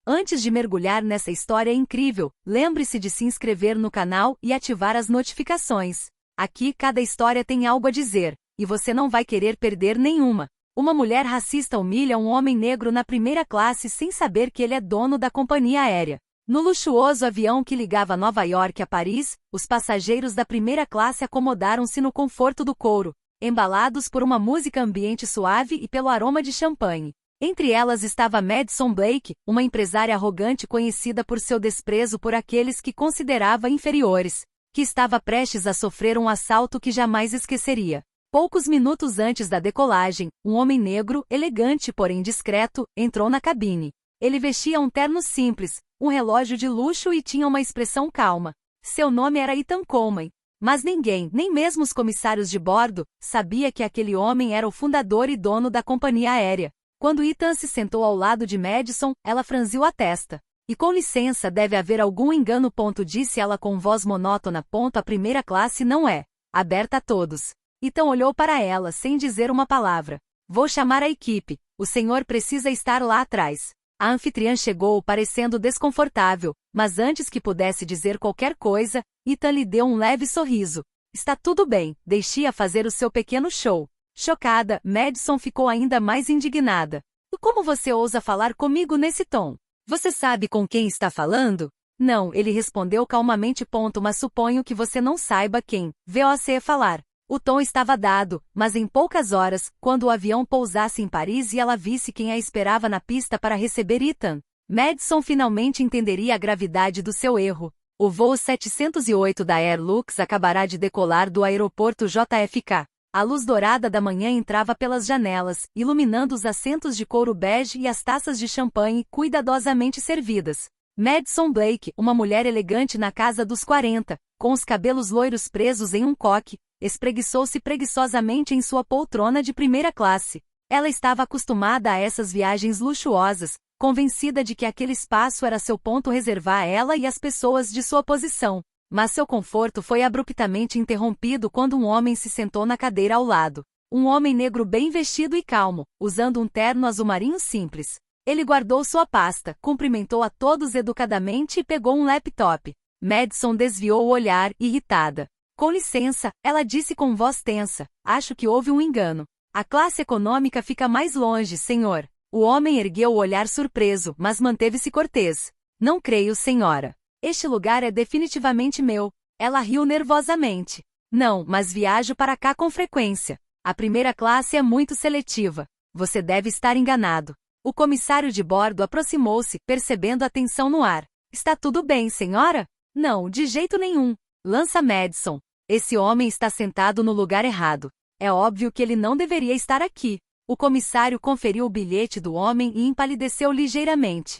Antes de mergulhar nessa história incrível, lembre-se de se inscrever no canal e ativar as notificações. Aqui cada história tem algo a dizer, e você não vai querer perder nenhuma. Uma mulher racista humilha um homem negro na primeira classe sem saber que ele é dono da companhia aérea. No luxuoso avião que ligava Nova York a Paris, os passageiros da primeira classe acomodaram-se no conforto do couro, embalados por uma música ambiente suave e pelo aroma de champanhe. Entre elas estava Madison Blake, uma empresária arrogante conhecida por seu desprezo por aqueles que considerava inferiores, que estava prestes a sofrer um assalto que jamais esqueceria. Poucos minutos antes da decolagem, um homem negro, elegante porém discreto, entrou na cabine. Ele vestia um terno simples, um relógio de luxo e tinha uma expressão calma. Seu nome era Ethan Coleman. Mas ninguém, nem mesmo os comissários de bordo, sabia que aquele homem era o fundador e dono da companhia aérea. Quando Ethan se sentou ao lado de Madison, ela franziu a testa. E com licença, deve haver algum engano. Disse ela com voz monótona. A primeira classe não é aberta a todos. Ethan olhou para ela sem dizer uma palavra. Vou chamar a equipe. O senhor precisa estar lá atrás. A anfitriã chegou parecendo desconfortável, mas antes que pudesse dizer qualquer coisa, Ethan lhe deu um leve sorriso. Está tudo bem, deixe-a fazer o seu pequeno show. Chocada, Madison ficou ainda mais indignada. Como você ousa falar comigo nesse tom? Você sabe com quem está falando? Não, ele respondeu calmamente. Mas suponho que você não saiba quem você falar. O tom estava dado, mas em poucas horas, quando o avião pousasse em Paris e ela visse quem a esperava na pista para receber Ethan, Madison finalmente entenderia a gravidade do seu erro. O voo 708 da Air Lux acabará de decolar do aeroporto JFK. A luz dourada da manhã entrava pelas janelas, iluminando os assentos de couro bege e as taças de champanhe cuidadosamente servidas. Madison Blake, uma mulher elegante na casa dos 40, com os cabelos loiros presos em um coque, espreguiçou-se preguiçosamente em sua poltrona de primeira classe. Ela estava acostumada a essas viagens luxuosas, convencida de que aquele espaço era seu ponto reservar a ela e as pessoas de sua posição. Mas seu conforto foi abruptamente interrompido quando um homem se sentou na cadeira ao lado. Um homem negro bem vestido e calmo, usando um terno azul marinho simples. Ele guardou sua pasta, cumprimentou a todos educadamente e pegou um laptop. Madison desviou o olhar, irritada. Com licença, ela disse com voz tensa. Acho que houve um engano. A classe econômica fica mais longe, senhor. O homem ergueu o olhar surpreso, mas manteve-se cortês. Não creio, senhora. Este lugar é definitivamente meu. Ela riu nervosamente. Não, mas viajo para cá com frequência. A primeira classe é muito seletiva. Você deve estar enganado. O comissário de bordo aproximou-se, percebendo a tensão no ar. Está tudo bem, senhora? Não, de jeito nenhum. Lança Madison. Esse homem está sentado no lugar errado. É óbvio que ele não deveria estar aqui. O comissário conferiu o bilhete do homem e empalideceu ligeiramente.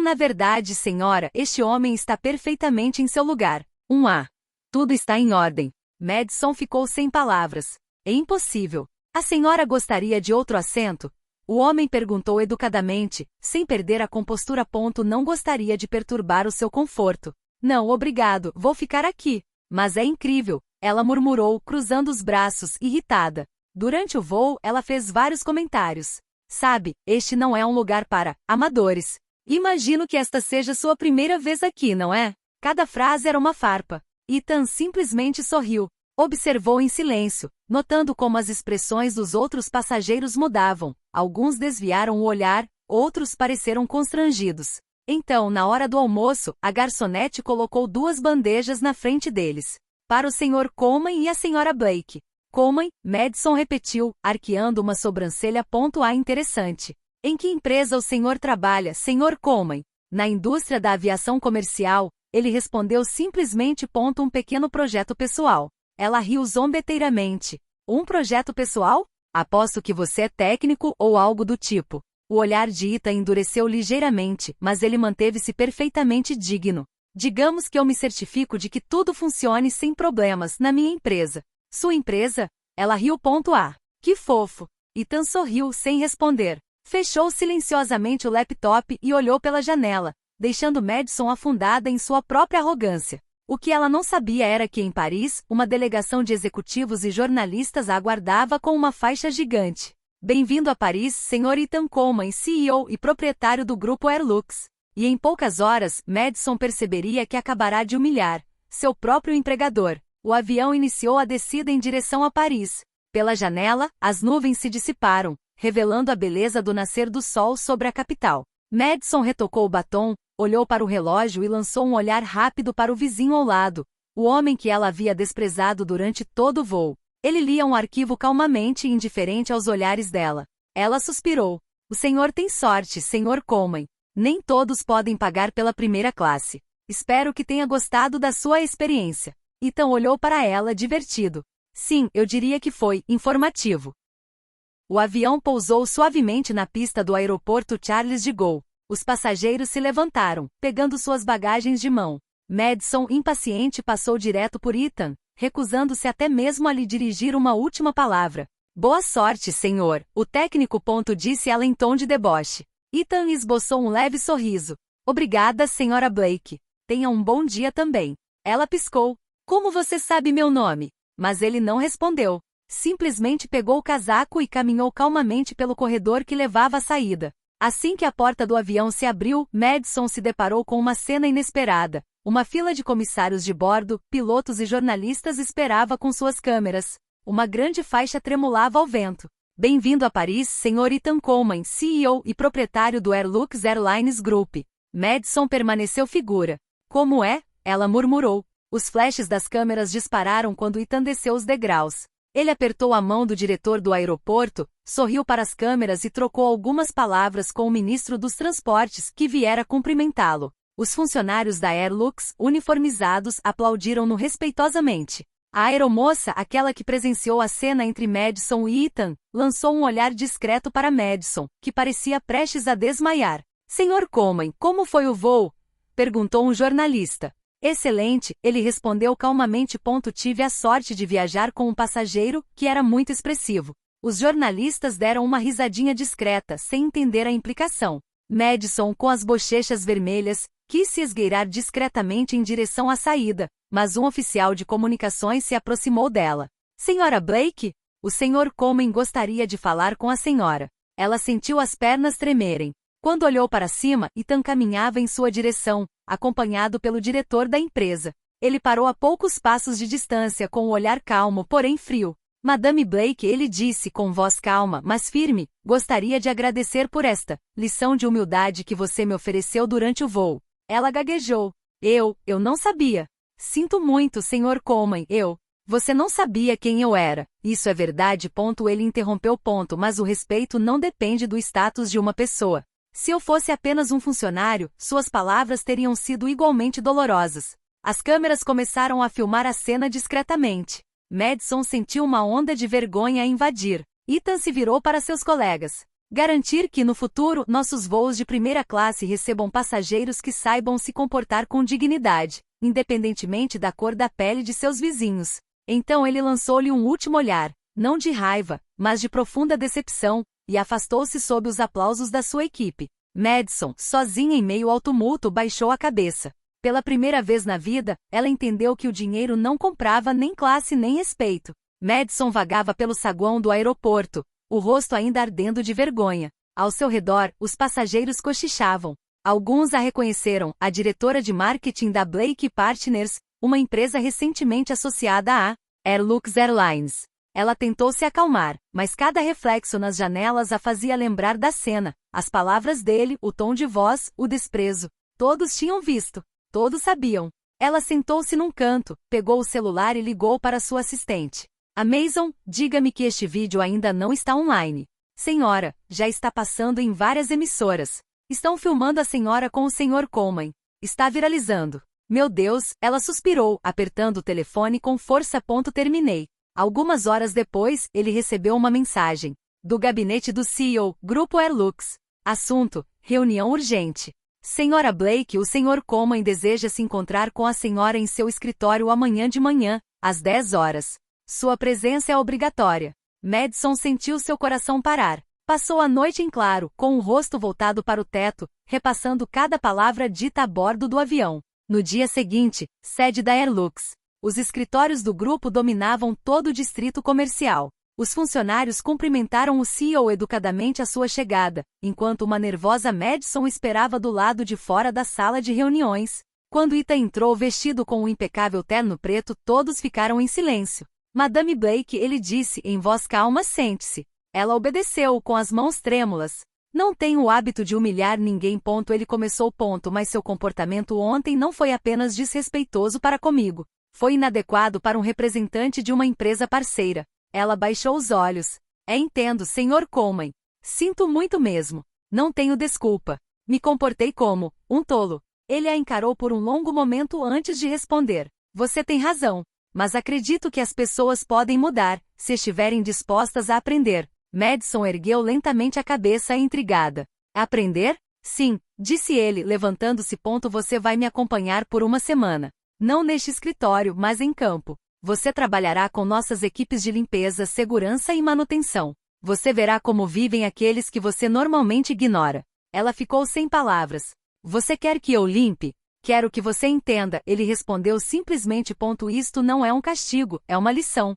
Na verdade, senhora, este homem está perfeitamente em seu lugar. A. Tudo está em ordem. Madison ficou sem palavras. É impossível. A senhora gostaria de outro assento? O homem perguntou educadamente, sem perder a compostura. Não gostaria de perturbar o seu conforto. Não, obrigado, vou ficar aqui. Mas é incrível, ela murmurou, cruzando os braços, irritada. Durante o voo, ela fez vários comentários. Sabe, este não é um lugar para amadores. Imagino que esta seja sua primeira vez aqui, não é? Cada frase era uma farpa. Ethan simplesmente sorriu. Observou em silêncio, notando como as expressões dos outros passageiros mudavam. Alguns desviaram o olhar, outros pareceram constrangidos. Então, na hora do almoço, a garçonete colocou 2 bandejas na frente deles. Para o Sr. Coleman e a Sra. Blake. Coleman, Madison repetiu, arqueando uma sobrancelha. Interessante. Em que empresa o senhor trabalha, Sr. Coleman? Na indústria da aviação comercial, ele respondeu simplesmente. Um pequeno projeto pessoal. Ela riu zombeteiramente. Um projeto pessoal? Aposto que você é técnico ou algo do tipo. O olhar de Ethan endureceu ligeiramente, mas ele manteve-se perfeitamente digno. Digamos que eu me certifico de que tudo funcione sem problemas na minha empresa. Sua empresa? Ela riu. Que fofo. Ethan sorriu sem responder. Fechou silenciosamente o laptop e olhou pela janela, deixando Madison afundada em sua própria arrogância. O que ela não sabia era que em Paris, uma delegação de executivos e jornalistas a aguardava com uma faixa gigante. Bem-vindo a Paris, Sr. Ethan Coleman, CEO e proprietário do grupo Air Lux. E em poucas horas, Madison perceberia que acabará de humilhar seu próprio empregador. O avião iniciou a descida em direção a Paris. Pela janela, as nuvens se dissiparam, revelando a beleza do nascer do sol sobre a capital. Madison retocou o batom, olhou para o relógio e lançou um olhar rápido para o vizinho ao lado, o homem que ela havia desprezado durante todo o voo. Ele lia um arquivo calmamente e indiferente aos olhares dela. Ela suspirou. O senhor tem sorte, Sr. Coleman. Nem todos podem pagar pela primeira classe. Espero que tenha gostado da sua experiência. Ethan olhou para ela, divertido. Sim, eu diria que foi informativo. O avião pousou suavemente na pista do aeroporto Charles de Gaulle. Os passageiros se levantaram, pegando suas bagagens de mão. Madison, impaciente, passou direto por Ethan, recusando-se até mesmo a lhe dirigir uma última palavra. Boa sorte, senhor, o técnico disse ela em tom de deboche. Ethan esboçou um leve sorriso. Obrigada, senhora Blake. Tenha um bom dia também. Ela piscou. Como você sabe meu nome? Mas ele não respondeu. Simplesmente pegou o casaco e caminhou calmamente pelo corredor que levava à saída. Assim que a porta do avião se abriu, Madison se deparou com uma cena inesperada. Uma fila de comissários de bordo, pilotos e jornalistas esperava com suas câmeras. Uma grande faixa tremulava ao vento. Bem-vindo a Paris, Sr. Ethan Coleman, CEO e proprietário do Airlux Airlines Group. Madison permaneceu figura. Como é? Ela murmurou. Os flashes das câmeras dispararam quando Ethan desceu os degraus. Ele apertou a mão do diretor do aeroporto, sorriu para as câmeras e trocou algumas palavras com o ministro dos Transportes, que viera cumprimentá-lo. Os funcionários da Airlux, uniformizados, aplaudiram-no respeitosamente. A aeromoça, aquela que presenciou a cena entre Madison e Ethan, lançou um olhar discreto para Madison, que parecia prestes a desmaiar. Sr. Coleman, como foi o voo? Perguntou um jornalista. Excelente, ele respondeu calmamente. Tive a sorte de viajar com um passageiro, que era muito expressivo. Os jornalistas deram uma risadinha discreta, sem entender a implicação. Madison, com as bochechas vermelhas, quis se esgueirar discretamente em direção à saída, mas um oficial de comunicações se aproximou dela. Senhora Blake? O Sr. Coleman gostaria de falar com a senhora. Ela sentiu as pernas tremerem. Quando olhou para cima, Ethan caminhava em sua direção, acompanhado pelo diretor da empresa. Ele parou a poucos passos de distância com o olhar calmo, porém frio. Madame Blake, ele disse com voz calma, mas firme, gostaria de agradecer por esta lição de humildade que você me ofereceu durante o voo. Ela gaguejou. Eu não sabia. Sinto muito, Sr. Coleman, Você não sabia quem eu era. Isso é verdade. Ele interrompeu. Mas o respeito não depende do status de uma pessoa. Se eu fosse apenas um funcionário, suas palavras teriam sido igualmente dolorosas. As câmeras começaram a filmar a cena discretamente. Madison sentiu uma onda de vergonha a invadir. Ethan se virou para seus colegas. Garantir que, no futuro, nossos voos de primeira classe recebam passageiros que saibam se comportar com dignidade, independentemente da cor da pele de seus vizinhos. Então ele lançou-lhe um último olhar, não de raiva, mas de profunda decepção, e afastou-se sob os aplausos da sua equipe. Madison, sozinha em meio ao tumulto, baixou a cabeça. Pela primeira vez na vida, ela entendeu que o dinheiro não comprava nem classe nem respeito. Madison vagava pelo saguão do aeroporto, o rosto ainda ardendo de vergonha. Ao seu redor, os passageiros cochichavam. Alguns a reconheceram, a diretora de marketing da Blake Partners, uma empresa recentemente associada à Airlux Airlines. Ela tentou se acalmar, mas cada reflexo nas janelas a fazia lembrar da cena, as palavras dele, o tom de voz, o desprezo. Todos tinham visto. Todos sabiam. Ela sentou-se num canto, pegou o celular e ligou para sua assistente. Amazon, diga-me que este vídeo ainda não está online. Senhora, já está passando em várias emissoras. Estão filmando a senhora com o Sr. Coleman. Está viralizando. Meu Deus, ela suspirou, apertando o telefone com força. Terminei. Algumas horas depois, ele recebeu uma mensagem. Do gabinete do CEO, Grupo Airlux. Assunto, reunião urgente. Senhora Blake, o Sr. Coleman deseja se encontrar com a senhora em seu escritório amanhã de manhã, às 10 horas. Sua presença é obrigatória. Madison sentiu seu coração parar. Passou a noite em claro, com o rosto voltado para o teto, repassando cada palavra dita a bordo do avião. No dia seguinte, sede da Airlux. Os escritórios do grupo dominavam todo o distrito comercial. Os funcionários cumprimentaram o CEO educadamente à sua chegada, enquanto uma nervosa Madison esperava do lado de fora da sala de reuniões. Quando Ethan entrou vestido com um impecável terno preto, todos ficaram em silêncio. Madame Blake, ele disse em voz calma, sente-se. Ela obedeceu com as mãos trêmulas. Não tenho o hábito de humilhar ninguém. Ele começou. Mas seu comportamento ontem não foi apenas desrespeitoso para comigo. Foi inadequado para um representante de uma empresa parceira. Ela baixou os olhos. Entendo, Sr. Coleman. Sinto muito mesmo. Não tenho desculpa. Me comportei como um tolo. Ele a encarou por um longo momento antes de responder. Você tem razão. Mas acredito que as pessoas podem mudar, se estiverem dispostas a aprender. Madison ergueu lentamente a cabeça intrigada. Aprender? Sim, disse ele, levantando-se. Você vai me acompanhar por uma semana. Não neste escritório, mas em campo. Você trabalhará com nossas equipes de limpeza, segurança e manutenção. Você verá como vivem aqueles que você normalmente ignora. Ela ficou sem palavras. Você quer que eu limpe? Quero que você entenda, ele respondeu simplesmente. Isto não é um castigo, é uma lição.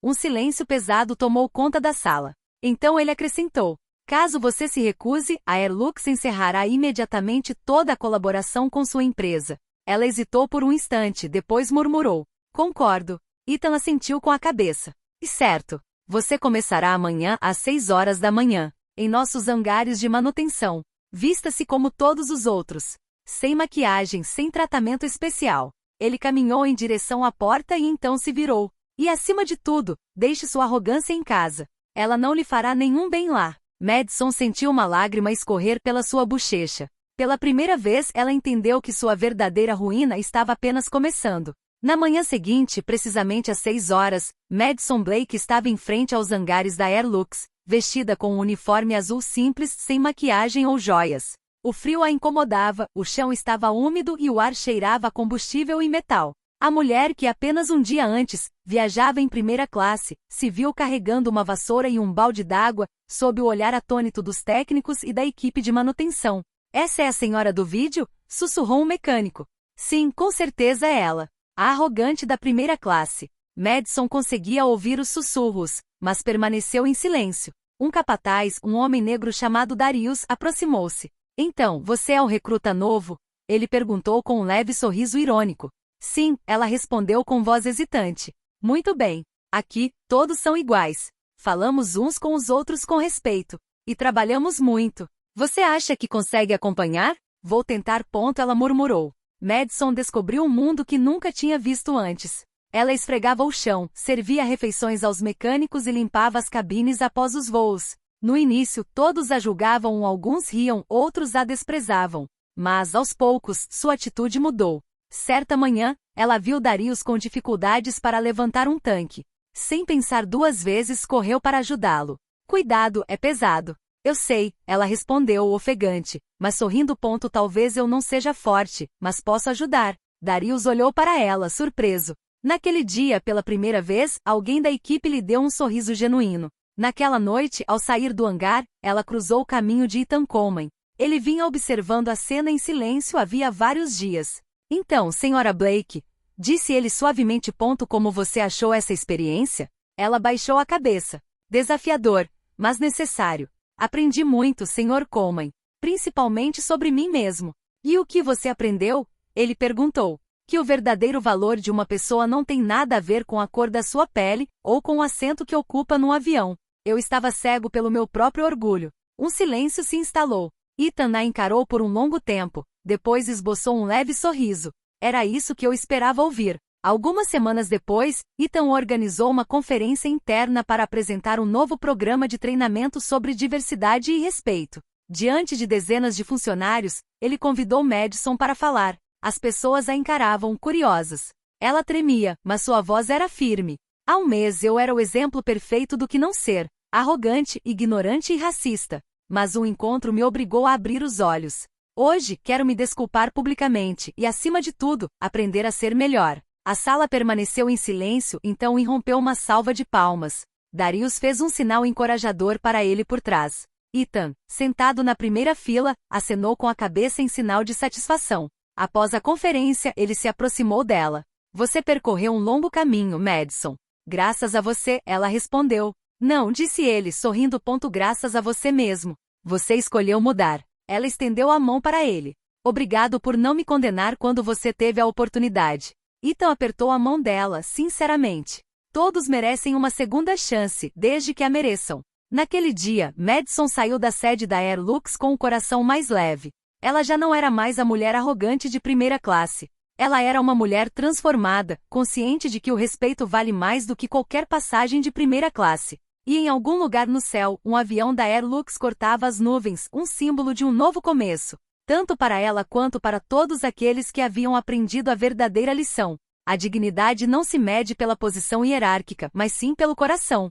Um silêncio pesado tomou conta da sala. Então ele acrescentou: caso você se recuse, a Airlux encerrará imediatamente toda a colaboração com sua empresa. Ela hesitou por um instante, depois murmurou: concordo. Ethan assentiu com a cabeça. E certo. Você começará amanhã às 6 horas da manhã, em nossos hangares de manutenção. Vista-se como todos os outros. Sem maquiagem, sem tratamento especial. Ele caminhou em direção à porta e então se virou. E acima de tudo, deixe sua arrogância em casa. Ela não lhe fará nenhum bem lá. Madison sentiu uma lágrima escorrer pela sua bochecha. Pela primeira vez ela entendeu que sua verdadeira ruína estava apenas começando. Na manhã seguinte, precisamente às 6 horas, Madison Blake estava em frente aos hangares da Airlux, vestida com um uniforme azul simples, sem maquiagem ou joias. O frio a incomodava, o chão estava úmido e o ar cheirava a combustível e metal. A mulher que apenas um dia antes viajava em primeira classe, se viu carregando uma vassoura e um balde d'água, sob o olhar atônito dos técnicos e da equipe de manutenção. Essa é a senhora do vídeo? Sussurrou um mecânico. Sim, com certeza é ela. A arrogante da primeira classe. Madison conseguia ouvir os sussurros, mas permaneceu em silêncio. Um capataz, um homem negro chamado Darius, aproximou-se. Então, você é o recruta novo? Ele perguntou com um leve sorriso irônico. Sim, ela respondeu com voz hesitante. Muito bem. Aqui, todos são iguais. Falamos uns com os outros com respeito. E trabalhamos muito. Você acha que consegue acompanhar? Vou tentar. Ela murmurou. Madison descobriu um mundo que nunca tinha visto antes. Ela esfregava o chão, servia refeições aos mecânicos e limpava as cabines após os voos. No início, todos a julgavam, alguns riam, outros a desprezavam. Mas, aos poucos, sua atitude mudou. Certa manhã, ela viu Darius com dificuldades para levantar um tanque. Sem pensar duas vezes, correu para ajudá-lo. Cuidado, é pesado. Eu sei, ela respondeu ofegante, mas sorrindo. Talvez eu não seja forte, mas posso ajudar. Darius olhou para ela, surpreso. Naquele dia, pela primeira vez, alguém da equipe lhe deu um sorriso genuíno. Naquela noite, ao sair do hangar, ela cruzou o caminho de Ethan Coleman. Ele vinha observando a cena em silêncio havia vários dias. Então, senhora Blake, disse ele suavemente. Como você achou essa experiência? Ela baixou a cabeça. Desafiador, mas necessário. Aprendi muito, Sr. Coleman, principalmente sobre mim mesmo. E o que você aprendeu? Ele perguntou. Que o verdadeiro valor de uma pessoa não tem nada a ver com a cor da sua pele, ou com o assento que ocupa num avião. Eu estava cego pelo meu próprio orgulho. Um silêncio se instalou. Ethan a encarou por um longo tempo, depois esboçou um leve sorriso. Era isso que eu esperava ouvir. Algumas semanas depois, Ethan organizou uma conferência interna para apresentar um novo programa de treinamento sobre diversidade e respeito. Diante de dezenas de funcionários, ele convidou Madison para falar. As pessoas a encaravam, curiosas. Ela tremia, mas sua voz era firme. Há um mês eu era o exemplo perfeito do que não ser. Arrogante, ignorante e racista. Mas um encontro me obrigou a abrir os olhos. Hoje, quero me desculpar publicamente e, acima de tudo, aprender a ser melhor. A sala permaneceu em silêncio, então irrompeu uma salva de palmas. Darius fez um sinal encorajador para ele por trás. Ethan, sentado na primeira fila, acenou com a cabeça em sinal de satisfação. Após a conferência, ele se aproximou dela. Você percorreu um longo caminho, Madison. Graças a você, ela respondeu. Não, disse ele, sorrindo. Graças a você mesmo. Você escolheu mudar. Ela estendeu a mão para ele. Obrigado por não me condenar quando você teve a oportunidade. Ethan apertou a mão dela, sinceramente. Todos merecem uma segunda chance, desde que a mereçam. Naquele dia, Madison saiu da sede da Air Lux com o coração mais leve. Ela já não era mais a mulher arrogante de primeira classe. Ela era uma mulher transformada, consciente de que o respeito vale mais do que qualquer passagem de primeira classe. E em algum lugar no céu, um avião da Air Lux cortava as nuvens, um símbolo de um novo começo. Tanto para ela quanto para todos aqueles que haviam aprendido a verdadeira lição. A dignidade não se mede pela posição hierárquica, mas sim pelo coração.